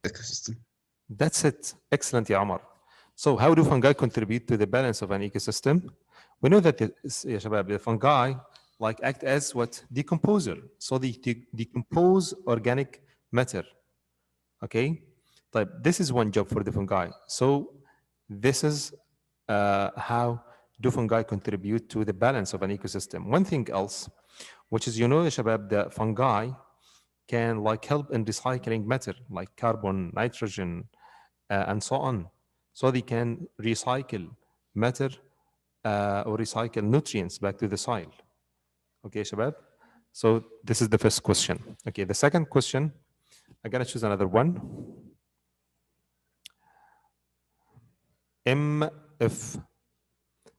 ecosystem. That's it. Excellent, ya Amar. So how do fungi contribute to the balance of an ecosystem? We know that the fungi like act as what? Decomposer. So they decompose organic matter. Okay? But this is one job for the fungi. So this is how do fungi contribute to the balance of an ecosystem. One thing else, which is, ya shabab, the fungi can like help in recycling matter like carbon, nitrogen, and so on. So they can recycle matter or recycle nutrients back to the soil. Okay, Shabab? So this is the first question. Okay, the second question, I'm gonna choose another one. if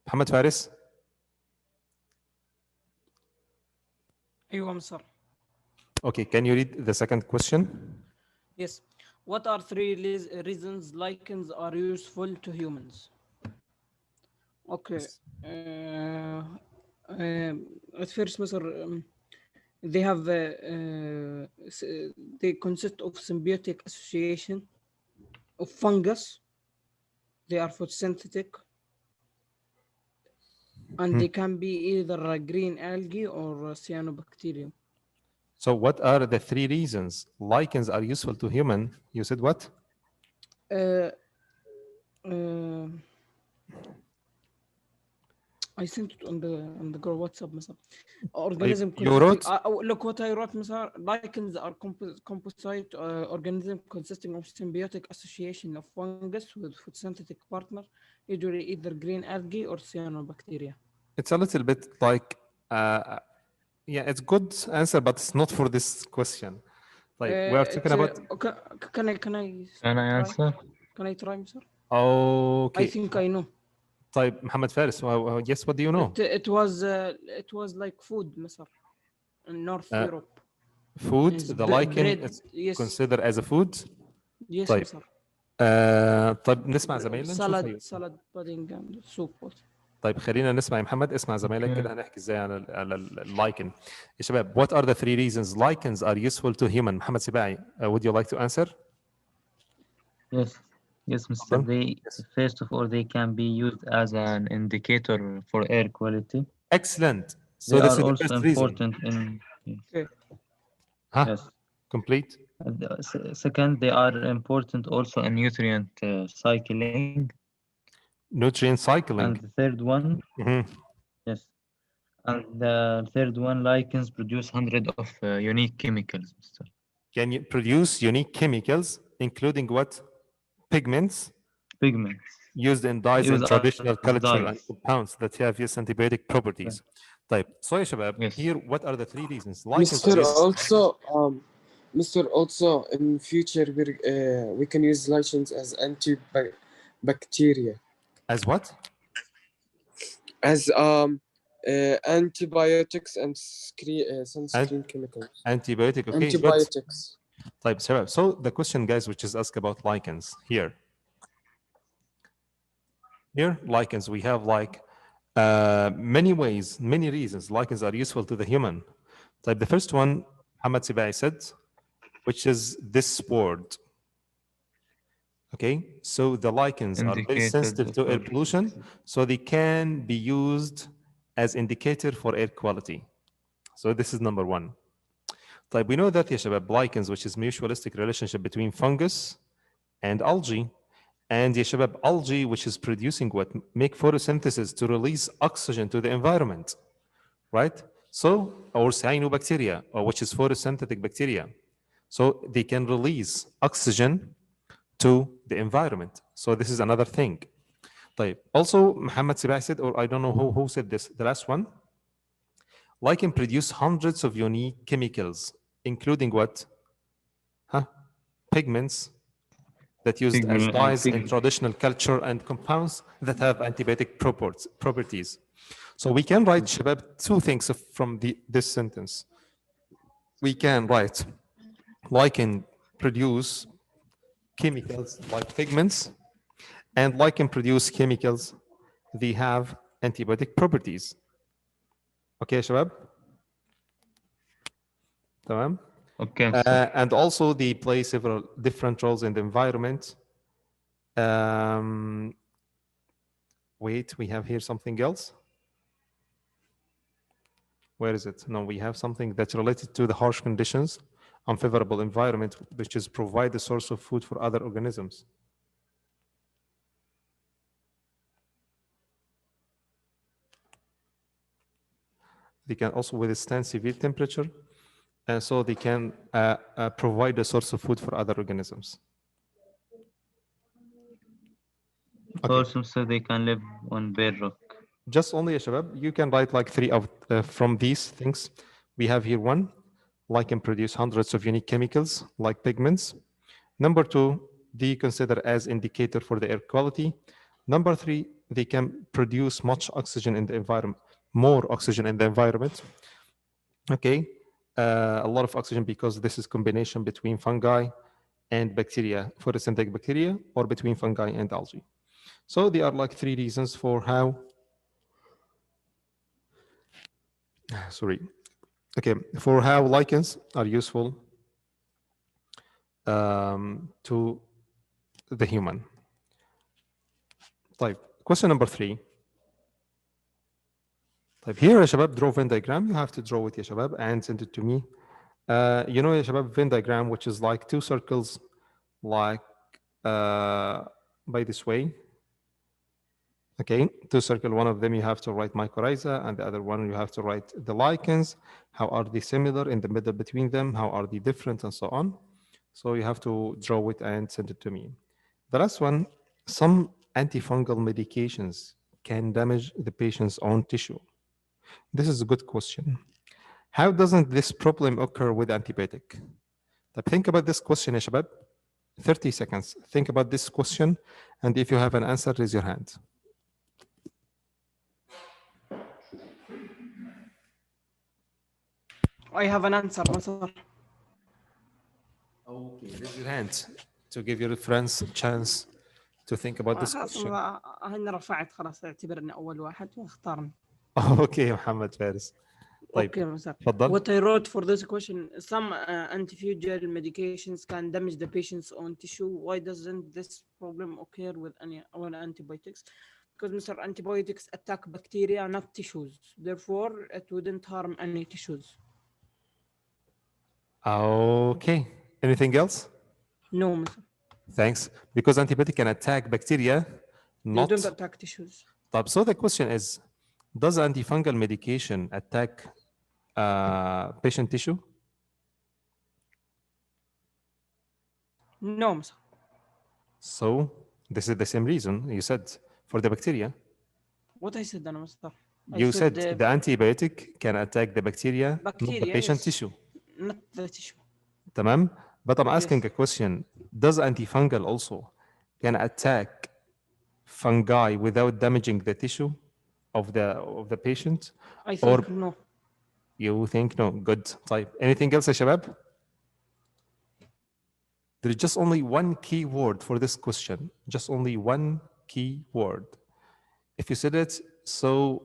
Muhammad Faris. أيوة مصر. Okay, can you read the second question? Yes. What are three reasons lichens are useful to humans? Okay. At first, Mr. They have they consist of symbiotic association of fungus. They are photosynthetic, and they can be either a green algae or a cyanobacterium. So what are the three reasons lichens are useful to human? You said what? I sent it on the girl WhatsApp مثلا. Organism you wrote? look what I wrote مثلا. Lichens are composite organism consisting of symbiotic association of fungus with photosynthetic partner, usually either green algae or cyanobacteria. It's a little bit like yeah, it's good answer, but it's not for this question. Like we are talking about. Can I Can I try? answer? Can I try, sir? Okay. I think I know. طيب محمد فارس, yes, what do you know? It was like food, Mr. In North Europe. Food, Is the lichen bread, is yes. considered as a food. Yes, طيب. Mr. طيب نسمع زمايلنا نشوف. salad pudding and soup. طيب خلينا نسمع يا محمد, اسمع زمايلك كده هنحكي ازاي على اللايكن. يا شباب, what are the three reasons lichens are useful to human? محمد سباعي, would you like to answer? Yes, Mr. They, first of all, they can be used as an indicator for air quality. Excellent. So They this are is the also first important reason. Okay. Yes. Complete. Second, they are important also in nutrient cycling. Nutrient cycling. And the third one, yes. And the third one, lichens produce hundreds of unique chemicals, Mr. Can you produce unique chemicals, including what? Pigments? Pigments. Used in dyes in traditional culture and compounds that have antibiotic properties. طيب, so يا شباب, here what are the three reasons? Mr. Also, in future we can use lichens as antibacteria. As what? As antibiotics and sunscreen chemicals. Antibiotic, okay. Antibiotics. طيب شباب, so the question, guys, which is asked about lichens here. Here, lichens, we have like many ways, many reasons lichens are useful to the human. Type the first one, Muhammad Sibai said, which is this word. Okay, so the lichens are very sensitive to air pollution, so they can be used as indicator for air quality. So this is number one. Type, we know that يا شباب, lichens, which is mutualistic relationship between fungus and algae. And يا شباب, algae, which is producing what? Make photosynthesis to release oxygen to the environment, right? So, or cyanobacteria, or which is photosynthetic bacteria. So they can release oxygen to the environment. So this is another thing. طيب. Also, Muhammad Sibah said, or I don't know who said this, the last one. Lichen produce hundreds of unique chemicals, including what? Pigments, that used as dyes in traditional culture and compounds that have antibiotic properties. So we can write, Shabab, two things from this sentence. We can write, lichen produce chemicals like pigments, and lichen produce chemicals, they have antibiotic properties. Okay, Shabab? تمام? Okay, sir. And also they play several different roles in the environment. Wait, we have here something else. Where is it? No, we have something that's related to the harsh conditions, unfavorable environment, which is provide the source of food for other organisms. They can also withstand severe temperature, and so they can provide a source of food for other organisms. Okay. Also, so they can live on bedrock. Just only, ya shabab, you can write like three of from these things. We have here one, lichen produce hundreds of unique chemicals like pigments. Number two, they consider as indicator for the air quality. Number three, they can produce much oxygen in the environment, more oxygen in the environment. Okay, a lot of oxygen because this is combination between fungi and bacteria, photosynthetic bacteria, or between fungi and algae. So there are like three reasons for how, sorry, okay, for how lichens are useful to the human. طيب, question number 3. طيب, here يا شباب draw Venn diagram. You have to draw it يا شباب and send it to me. You know يا شباب Venn diagram, which is like two circles, like by this way. Okay, two circle, one of them you have to write mycorrhiza, and the other one you have to write the lichens. How are they similar in the middle between them? How are they different, and so on. So you have to draw it and send it to me. The last one, some antifungal medications can damage the patient's own tissue. This is a good question. How doesn't this problem occur with antibiotic? But think about this question, ya shabab. 30 seconds. Think about this question, and if you have an answer, raise your hand. I have an answer مثلا. Okay, raise your hand to give your friends a chance to think about this خلاص question. أنا رفعت خلاص اعتبرني أول واحد واختارني. Okay, محمد فارس. طيب, Okay, مثلا. تفضل. What I wrote for this question, some antifungal medications can damage the patient's own tissue. Why doesn't this problem occur with any other antibiotics? Because Mr. Antibiotics attack bacteria, not tissues. Therefore, it wouldn't harm any tissues. Okay, anything else? No, Mr. Thanks. Because antibiotic can attack bacteria, They not. don't attack tissues. طب, so the question is, does antifungal medication attack patient tissue? No, Mr. So this is the same reason you said for the bacteria. What I said, أنا Mr. You said the antibiotic can attack the bacteria, not the Bacteria, patient yes. tissue. Not the tissue. تمام? But I'm asking Yes. a question. Does antifungal also can attack fungi without damaging the tissue of the patient? I think Or no. you think no? Good. طيب. Anything else يا شباب? There is just only one key word for this question. Just only one key word. If you said it, so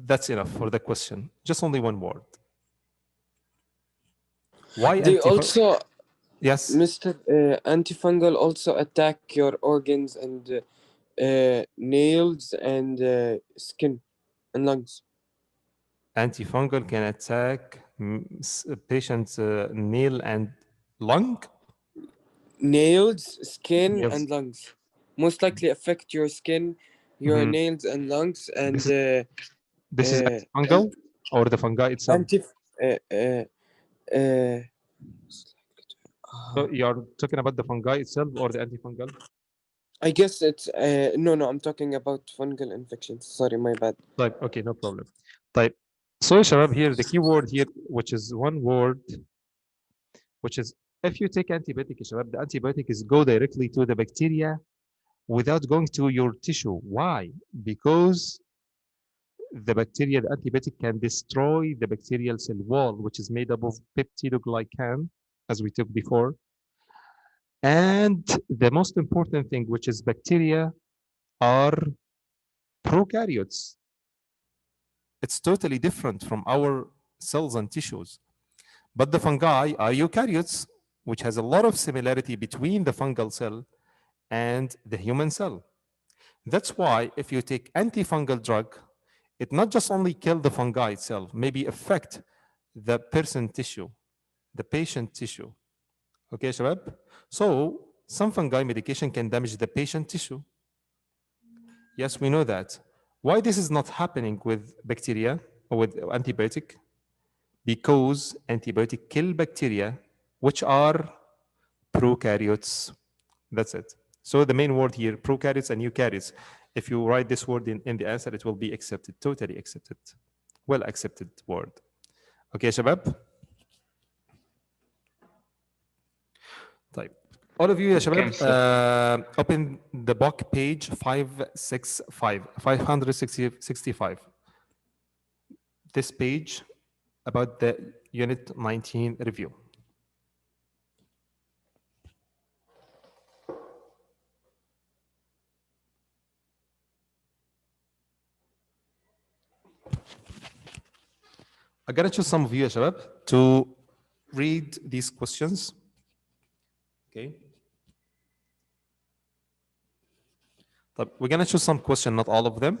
that's enough for the question. Just only one word. Why They also, Yes. Mr. Antifungal also attack your organs and nails and skin and lungs. Antifungal can attack patient's nail and lung. Nails, skin, Nails. and lungs. Most likely affect your skin, your Mhm. nails and lungs, and This is antifungal or the fungi itself? So you're talking about the fungi itself or the antifungal? I guess it's no, I'm talking about fungal infections. Sorry, my bad. Type, okay, no problem. Type. So Shabab, here the key word here, which is one word, which is if you take antibiotic, Shabab, the antibiotic is go directly to the bacteria without going to your tissue. Why? Because the bacteria, the antibiotic can destroy the bacterial cell wall, which is made up of peptidoglycan, as we took before. And the most important thing, which is bacteria are prokaryotes. It's totally different from our cells and tissues. But the fungi are eukaryotes, which has a lot of similarity between the fungal cell and the human cell. That's why if you take antifungal drug, it not just only kill the fungi itself, maybe affect the person tissue, the patient tissue. Okay, Shabab? So some fungi medication can damage the patient tissue. Yes, we know that. Why this is not happening with bacteria or with antibiotic? Because antibiotic kill bacteria, which are prokaryotes. That's it. So the main word here, prokaryotes and eukaryotes. If you write this word in the answer, it will be accepted, totally accepted. Well accepted word. Okay, Shabab? طيب. All of you يا شباب open the book page 565. This page about the unit 19 review. I'm gonna choose some of you يا شباب to read these questions. Okay. طب we're gonna choose some question, not all of them,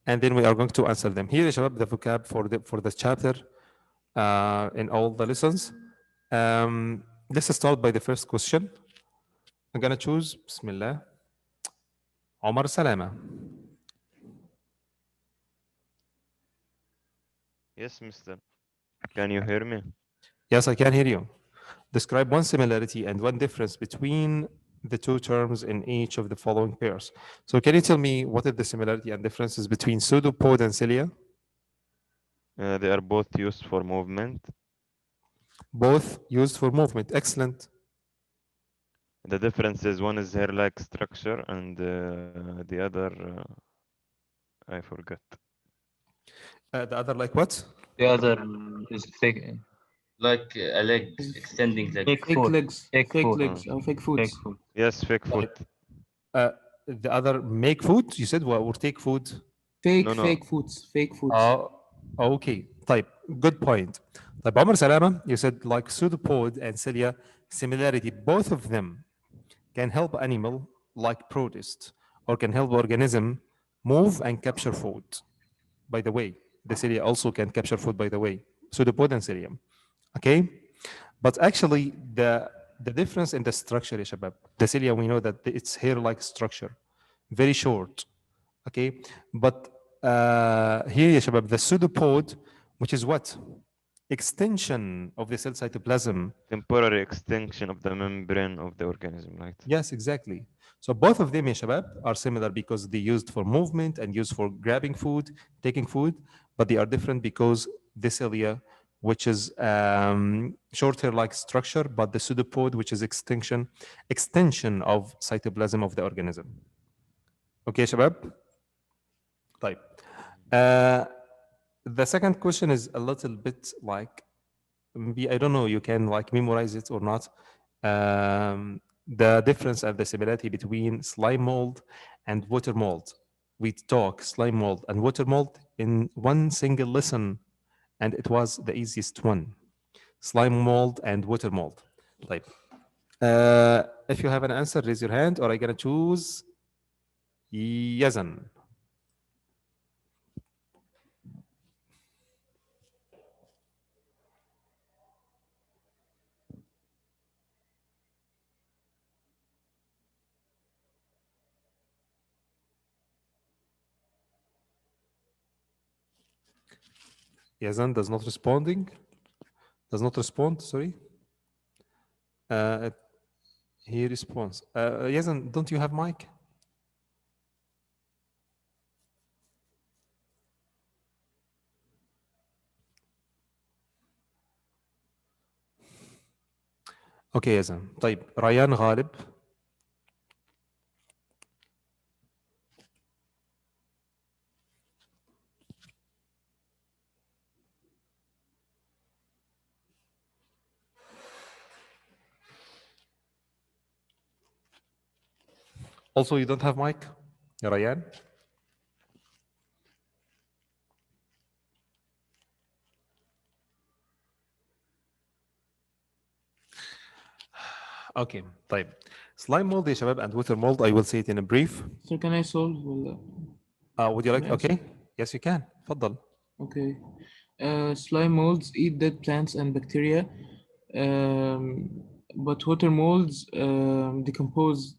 and then we are going to answer them. Here يا شباب the vocab for the chapter in all the lessons. Let's start by the first question. I'm gonna choose بسم الله عمر سلامة. Yes, mister. Can you hear me? Yes, I can hear you. Describe one similarity and one difference between the two terms in each of the following pairs. So can you tell me what is the similarity and differences between Pseudopod and Cilia? They are both used for movement. Both used for movement. Excellent. The difference is one is hair-like structure and the other, I forgot. The other like what? The other is fake, like a leg, extending leg. Fake legs, fake legs, or fake foot. Fake foot. Yes, fake foot. The other make food, you said, or take food? Fake No, no. fake foods, fake foods. Okay. طيب, good point. طيب, Omar Salama, you said like Pseudopod and Cilia, similarity, both of them can help animal like protist or can help organism move and capture food. By the way, the Cilia also can capture food, by the way, Pseudopod and Cilia. Okay? But actually, the difference in the structure, ya shabab, the Cilia, we know that it's hair-like structure, very short. Okay? But here, ya shabab, the Pseudopod, which is what? Extension of the cell cytoplasm. Temporary extension of the membrane of the organism, right? Yes, exactly. So both of them, ya shabab, are similar because they used for movement and used for grabbing food, taking food, but they are different because the cilia, which is short hair-like structure, but the pseudopod, which is extension of cytoplasm of the organism. Okay, shabab? طيب. The second question is a little bit like, maybe, I don't know, you can like memorize it or not. The difference and the similarity between slime mold and water mold. We talk slime mold and water mold in one single lesson, and it was the easiest one. Slime mold and water mold. Like, if you have an answer, raise your hand, or I'm gonna choose Yazan. Yazan does not respond, sorry. He responds. Yazan, don't you have mic? اوكي يزن. طيب ريان غالب. Also, you don't have mic, Ryan? Okay طيب slime mold يا شباب and water mold I will say it in a brief. So can I solve ولا Would you like? Can I Okay. Yes, you can. تفضل. Okay. Slime molds eat dead plants and bacteria, but water molds decompose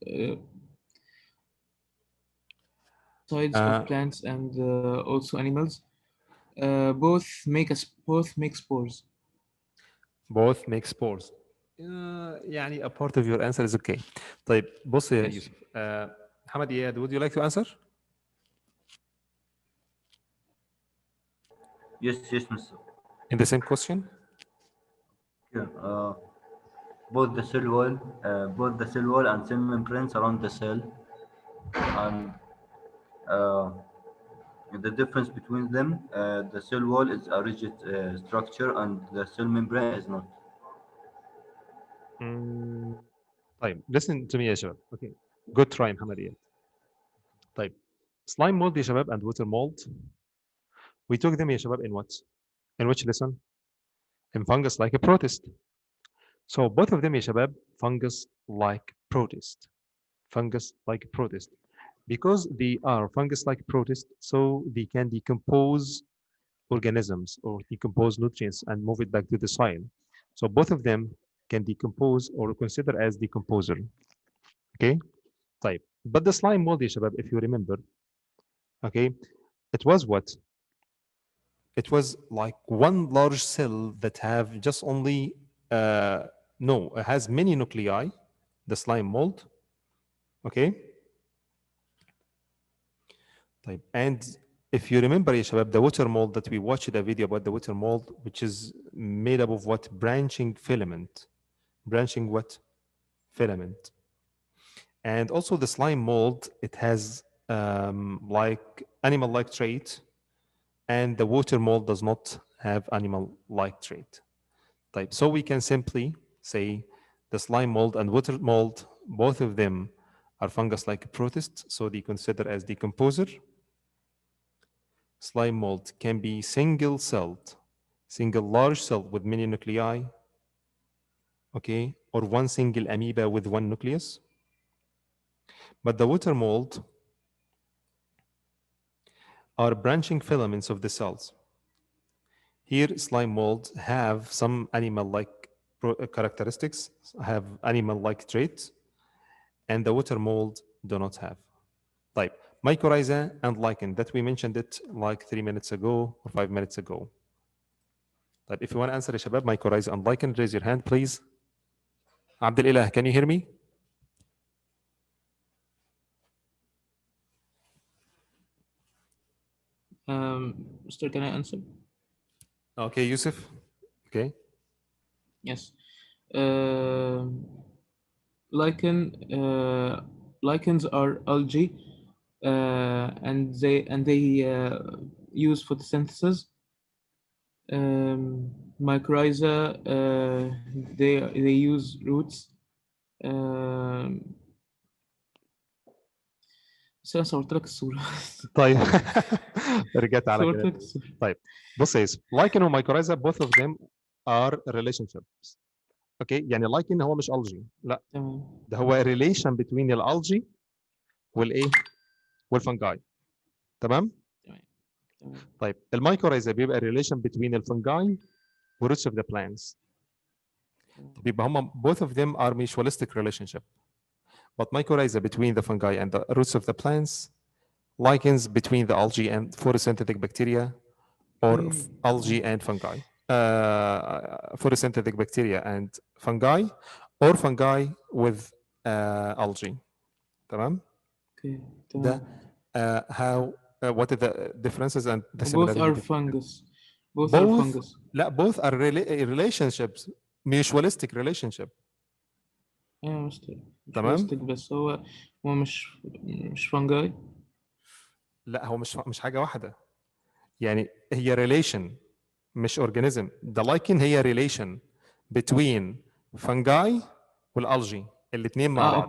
sides of plants and also animals. Both make spores. Both make spores. يعني a part of your answer is okay. طيب بص يا Yes. يوسف. محمد إياد, would you like to answer? Yes, yes, Mr. In the same question? Sure. Both the cell wall and cell membrane surround the cell, and uh, the difference between them, the cell wall is a rigid structure, and the cell membrane is not. طيب listen to me يا شباب. Okay. Good try محمد إياد. طيب slime mold يا شباب and water mold. We took them يا شباب in what? In which lesson? In fungus like a protist. So both of them يا شباب fungus like protist. Fungus like protist. Because they are fungus like protist, so they can decompose organisms or decompose nutrients and move it back to the soil. So both of them can decompose or consider as decomposer. Okay? طيب. But the slime mold يا شباب, if you remember, okay, it was what? It was like one large cell that have just only no, it has many nuclei, the slime mold. Okay. طيب. And if you remember يا شباب, the water mold that we watched a video about the water mold, which is made up of what? Branching filament. Branching what? Filament. And also the slime mold, it has like animal-like trait, and the water mold does not have animal-like trait. Type. So we can simply say the slime mold and water mold, both of them are fungus-like protists, so they consider as decomposer. Slime mold can be single-celled, single large cell with many nuclei, okay, or one single amoeba with one nucleus. But the water mold are branching filaments of the cells. Here, slime molds have some animal-like characteristics, have animal-like traits, and the water mold do not have. Type mycorrhiza and lichen that we mentioned it like 3 minutes ago or 5 minutes ago. Type if you want to answer, Shabab, mycorrhiza and lichen, raise your hand, please. Abdul Ilah, can you hear me? Mr. Can I answer? Okay, Yusuf. Okay. Yes. Lichens are algae, and they use photosynthesis. Mycorrhiza, they use roots. بس انا صورت لك الصورة. طيب رجعت على صورت كده. لك الصورة. طيب بص يا يوسف, lichen ومايكورايزا both of them are relationships. اوكي يعني lichen هو مش algae, لا تمام. ده هو relation between الالجي والايه والفنجاي. تمام. طيب المايكورايزا بيبقى relation between الفنجاي ورoots of the plants. طب يبقى هم both of them are mutualistic relationship. But mycorrhiza between the fungi and the roots of the plants, lichens between the algae and photosynthetic bacteria, or algae and fungi. Photosynthetic bacteria and fungi, or fungi with algae. تمام؟ Okay. ده how what are the differences and the similarities? Both are fungus. Both are fungus. لا, both are relationships, mutualistic relationship. مش تمام. بس هو مش فانجاي. لا هو مش حاجه واحده, يعني هي relation مش organism. The lichen هي relation between fungi والalgae الاثنين مع بعض.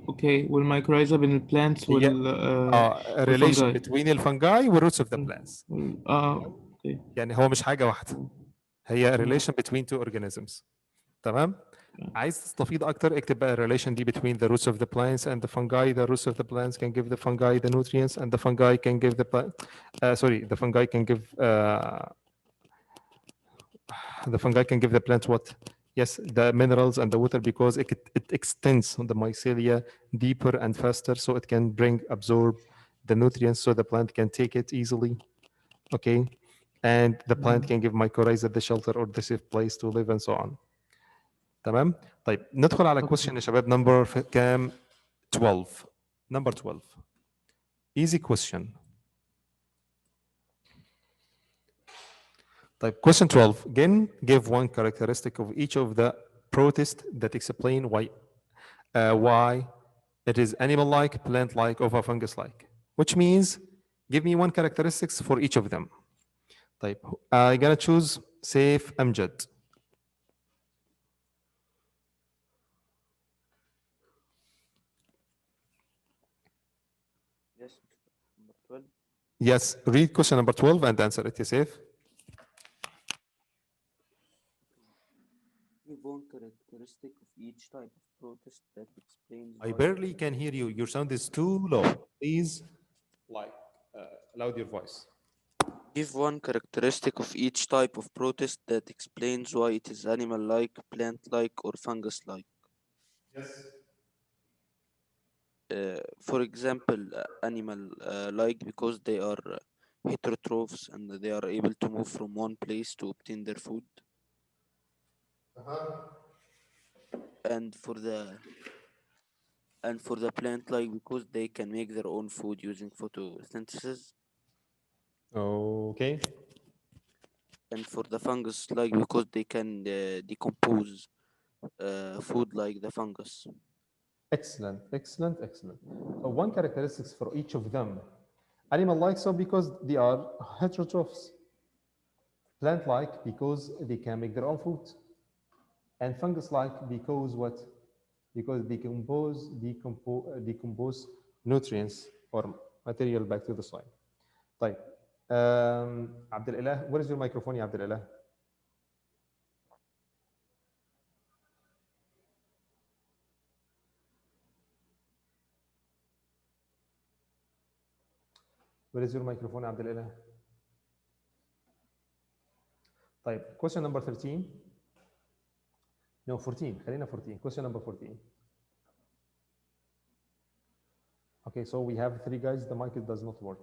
اوكي والمايكرويزا بين البلانتس relation between الفنجاي والroots of the plants. اوكي يعني هو مش حاجه واحده, هي relation between two organisms. تمام. عايز تستفيد اكتر اكتب بقى الريليشن دي between the roots of the plants and the fungi. The roots of the plants can give the fungi the nutrients, and the fungi can give the plant. The fungi can give the plant what? Yes, the minerals and the water, because it extends the mycelia deeper and faster, so it can absorb the nutrients, so the plant can take it easily. Okay, and the plant can give mycorrhiza the shelter or the safe place to live and so on. تمام. طيب ندخل على question يا شباب number كام؟ 12. Number 12. Easy question. طيب question 12. Again, give one characteristic of each of the protists that explain why it is animal-like, plant-like, or fungus-like. Which means give me one characteristics for each of them. طيب I'm gonna choose Saif Amjad. Yes, number 12. Yes, read question number 12 and answer it, Saif. Give one characteristic of each type of protist that explains I why barely can hear you. Your sound is too low. Please, loud your voice. Give one characteristic of each type of protist that explains why it is animal-like, plant-like, or fungus-like. Yes. For example, animal-like because they are heterotrophs and they are able to move from one place to obtain their food. And for the plant-like because they can make their own food using photosynthesis. Okay. And for the fungus-like because they can decompose food like the fungus. Excellent, excellent, excellent. So one characteristics for each of them. Animal-like, so because they are heterotrophs. Plant-like because they can make their own food. And fungus-like because what? Because they decompose nutrients or material back to the soil. طيب. عبد الإله, where is your microphone يا عبد الإله? Where is your microphone يا عبد الإله? طيب, question number 13. No, 14. خلينا 14. Question number 14. Okay, so we have 3 guys. The mic does not work.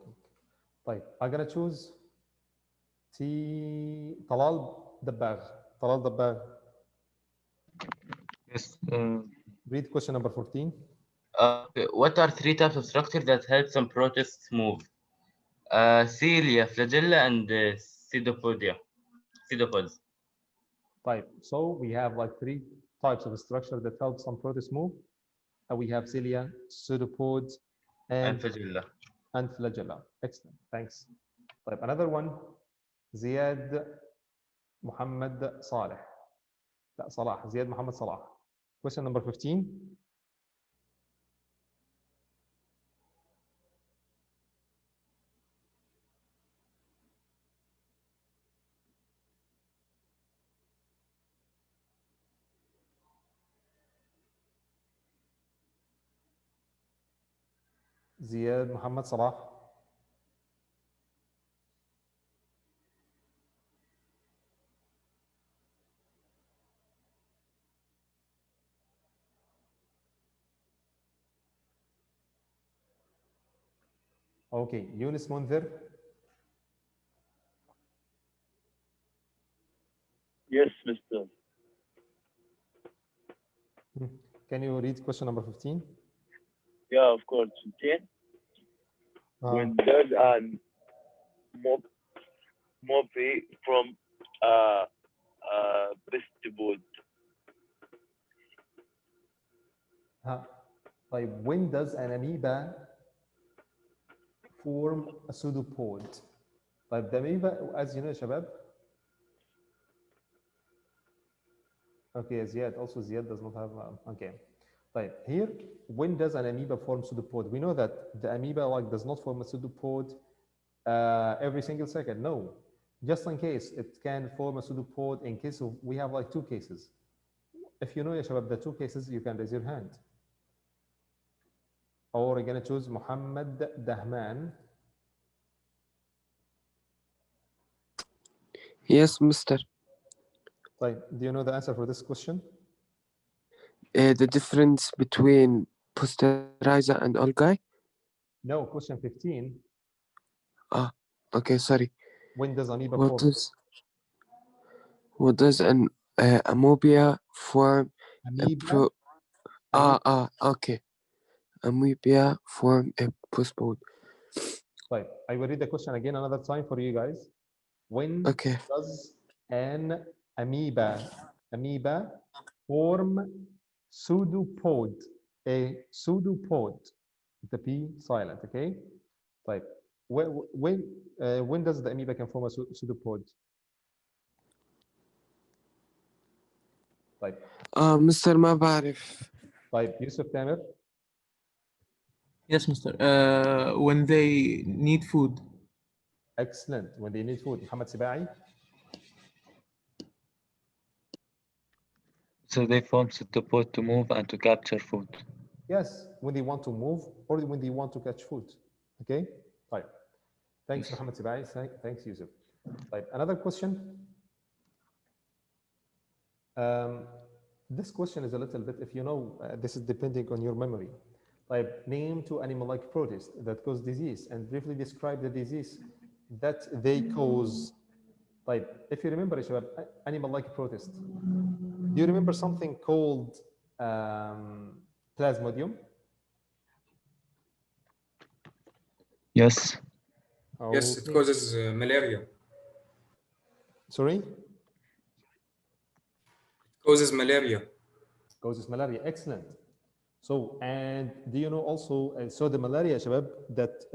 طيب, I'm gonna choose طلال دباغ. Yes. Read question number 14. Okay. What are 3 types of structure that help some protists move? Cilia, flagella, and pseudopods. Type. So we have like 3 types of structure that help some protists move. We have cilia, pseudopods, And flagella. and flagella. Excellent. Thanks. طيب, another one. زياد محمد صالح. لا, صلاح. زياد محمد صلاح. Question number 15. زياد محمد صلاح. Okay, Yunus Munzir. Yes, Mr. Can you read question number 15? Yeah, of course. 15. When there's a movie from Pseudo-Pod. طيب, when does an amoeba form a pseudopod? طيب, the amoeba, as you know, شباب. Okay, Ziad. Also, Ziad does not have. Okay. طيب, here, when does an amoeba form pseudopod? We know that the amoeba does not form a pseudopod every single second. No. Just in case, it can form a pseudopod in case of, we have 2 cases. If you know يا شباب the two cases, you can raise your hand. Or you're gonna choose Muhammad Dahman. Yes, Mister. طيب, do you know the answer for this question? The difference between posterizer and algae? No, question 15. Ah, okay, sorry. When does amoeba What form? does an amobia form a Amoeba? okay. Amobia form a postpod. Right. I will read the question again another time for you guys. When Okay. does an amoeba form pseudopod? A pseudopod. The P silent, okay? Right. When does the amoeba can form a pseudopod? طيب. مستر ما بعرف. طيب يوسف تامر. Yes, Mister. When they need food. Excellent. When they need food. محمد سباعي. So they form Pseudopod to move and to capture food. Yes, when they want to move or when they want to catch food. Okay. طيب. Thanks, Yes. Mohammed Sibai. Thanks, Yusuf. طيب. Another question. This question is a little bit, if you know, this is depending on your memory. Like, name two animal-like protists that cause disease and briefly describe the disease that they cause. Like, if you remember, animal-like protist, do you remember something called Plasmodium? Yes. Yes, it causes malaria. Sorry? Causes malaria. Causes malaria. Excellent. So, and do you know also, so the malaria, Shabab, that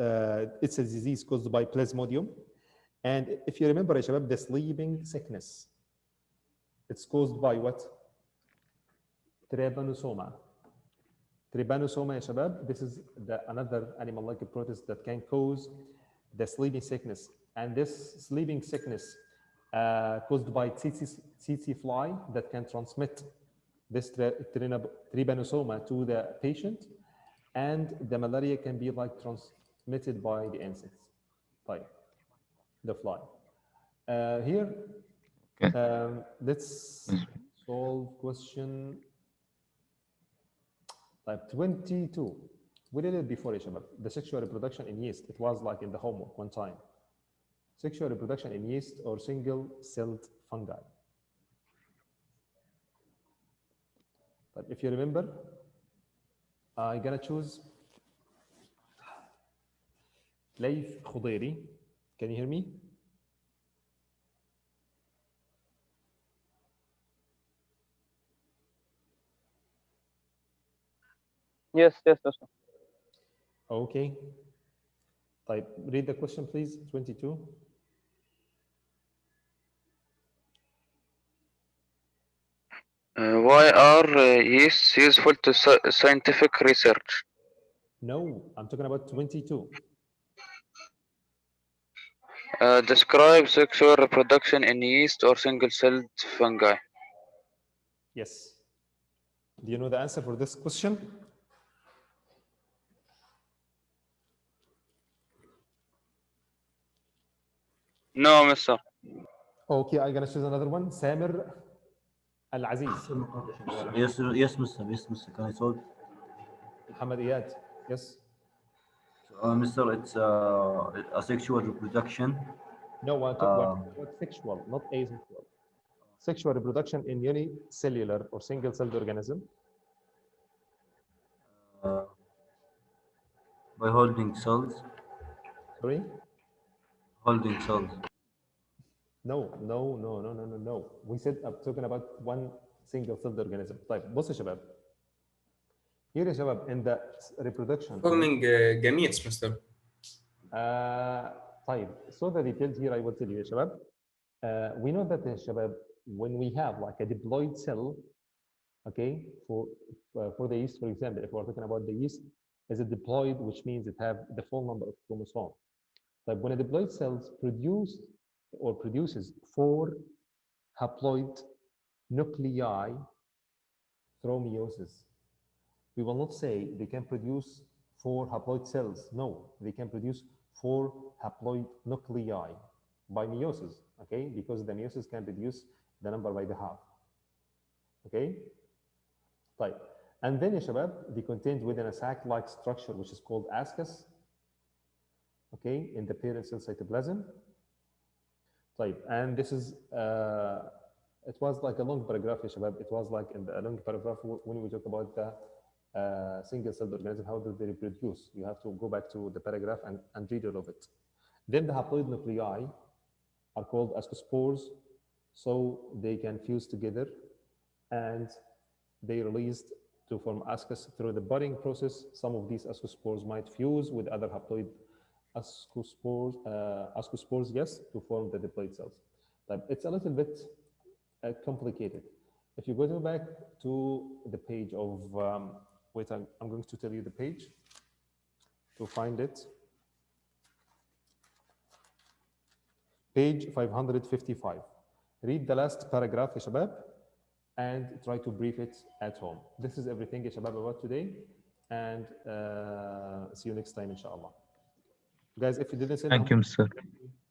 it's a disease caused by Plasmodium. And if you remember, Shabab, the sleeping sickness, it's caused by what? Trypanosoma. Trypanosoma, Shabab, this is another animal-like protist that can cause the sleeping sickness. And this sleeping sickness caused by tsetse fly that can transmit this trypanosoma to the patient, and the malaria can be like transmitted by the insects, by the fly. Here, let's solve question type 22. We did it before, Shabab. The sexual reproduction in yeast. It was like in the homework one time. Sexual reproduction in yeast or single-celled fungi. But if you remember, I'm gonna choose Leif Khudairi. Can you hear me? Yes, yes, yes. Okay. Type, read the question, please. 22. Why are yeasts useful to scientific research? No, I'm talking about 22. Describe sexual reproduction in yeast or single-celled fungi. Yes. Do you know the answer for this question? No, Mister. Okay, I'm gonna choose another one. Samir Al-Aziz. Yes, yes, Mr. Yes, Mr. Can I solve? Muhammad Iyad. Yes. Mr. It's a sexual reproduction. No, we're talking about sexual, not asexual. Sexual reproduction in unicellular or single-celled organism. By holding cells. Sorry? Holding cells. No. We said I'm talking about one single-celled organism. طيب بص يا شباب. Here يا شباب in the reproduction. Forming gametes, Mr. طيب, so the details here I will tell you يا شباب. We know that يا شباب when we have like a diploid cell, okay, for the yeast, for example, if we're talking about the yeast, is a diploid, which means it have the full number of chromosomes. But when a diploid cell produces 4 haploid nuclei through meiosis. We will not say they can produce 4 haploid cells. No, they can produce 4 haploid nuclei by meiosis, okay? Because the meiosis can reduce the number by the half, okay? طيب. And then يا شباب, they contained within a sac-like structure which is called ascus, okay, in the parent cell cytoplasm. طيب. And this is, it was like a long paragraph يا شباب. It was like in a long paragraph when we talk about the single-celled organism, how do they reproduce? You have to go back to the paragraph and read all of it. Then the haploid nuclei are called ascospores, so they can fuse together, and they released to form ascus through the budding process. Some of these ascospores might fuse with other haploid ascospores, yes, to form the diploid cells. But it's a little bit complicated. If you go back to the page of, wait, I'm going to tell you the page to find it. Page 555. Read the last paragraph, يا شباب, and try to brief it at home. This is everything, يا شباب, about today, and see you next time, inshallah. Guys, if you didn't send Thank you, Mr.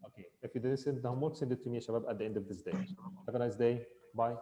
Okay, if you didn't send the homework, send it to me, يا شباب, at the end of this day. Have a nice day. Bye.